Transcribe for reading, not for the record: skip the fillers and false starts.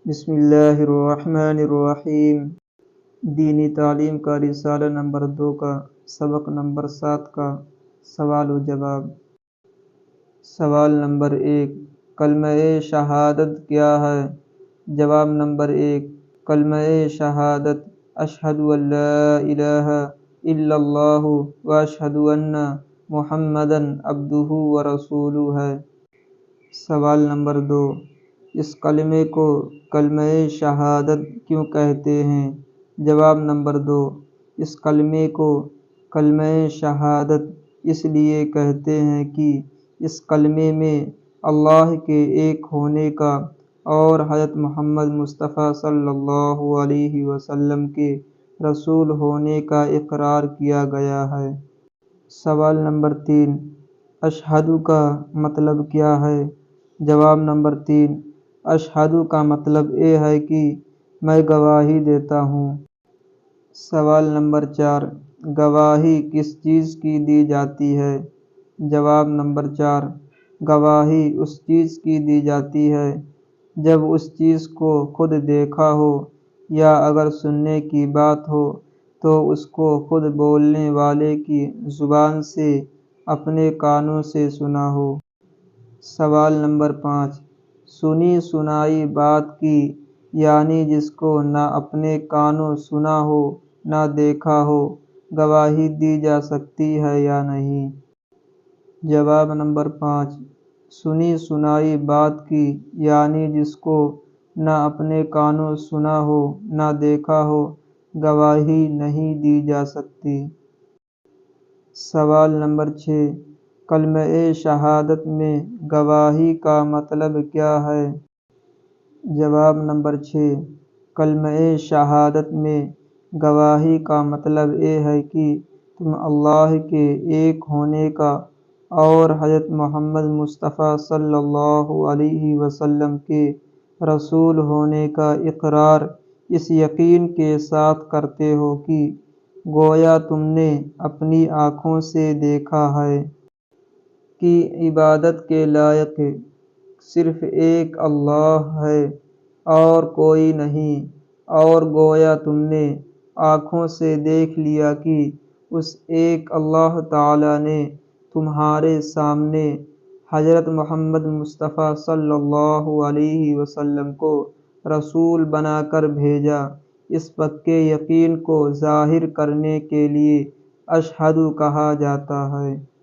بسم اللہ الرحمن الرحیم۔ دینی تعلیم کا رسالہ نمبر 2 کا سبق نمبر 7 کا سوال و جواب۔ سوال نمبر 1، کلمہ شہادت کیا ہے؟ جواب نمبر 1، کلمہ شہادت اشہد ان لا الہ الا اللہ و اشہد ان محمدً عبدہ و رسولہ ہے۔ سوال نمبر 2، اس کلمے کو کلمہ شہادت کیوں کہتے ہیں؟ جواب نمبر 2، اس کلمے کو کلمہ شہادت اس لیے کہتے ہیں کہ اس کلمے میں اللہ کے ایک ہونے کا اور حضرت محمد مصطفیٰ صلی اللہ علیہ وسلم کے رسول ہونے کا اقرار کیا گیا ہے۔ سوال نمبر 3، اشہد کا مطلب کیا ہے؟ جواب نمبر 3، اشہد کا مطلب یہ ہے کہ میں گواہی دیتا ہوں۔ سوال نمبر 4، گواہی کس چیز کی دی جاتی ہے؟ جواب نمبر 4، گواہی اس چیز کی دی جاتی ہے جب اس چیز کو خود دیکھا ہو، یا اگر سننے کی بات ہو تو اس کو خود بولنے والے کی زبان سے اپنے کانوں سے سنا ہو۔ سوال نمبر 5، سنی سنائی بات کی یعنی جس کو نہ اپنے کانوں سنا ہو نہ دیکھا ہو، گواہی دی جا سکتی ہے یا نہیں؟ جواب نمبر 5، سنی سنائی بات کی یعنی جس کو نہ اپنے کانوں سنا ہو نہ دیکھا ہو، گواہی نہیں دی جا سکتی۔ سوال نمبر 6، کلمہ شہادت میں گواہی کا مطلب کیا ہے؟ جواب نمبر 6، کلمہ شہادت میں گواہی کا مطلب یہ ہے کہ تم اللہ کے ایک ہونے کا اور حضرت محمد مصطفیٰ صلی اللہ علیہ وسلم کے رسول ہونے کا اقرار اس یقین کے ساتھ کرتے ہو کہ گویا تم نے اپنی آنکھوں سے دیکھا ہے کہ عبادت کے لائق صرف ایک اللہ ہے اور کوئی نہیں، اور گویا تم نے آنکھوں سے دیکھ لیا کہ اس ایک اللہ تعالیٰ نے تمہارے سامنے حضرت محمد مصطفیٰ صلی اللہ علیہ وسلم کو رسول بنا کر بھیجا۔ اس پکے یقین کو ظاہر کرنے کے لیے اشہد کہا جاتا ہے۔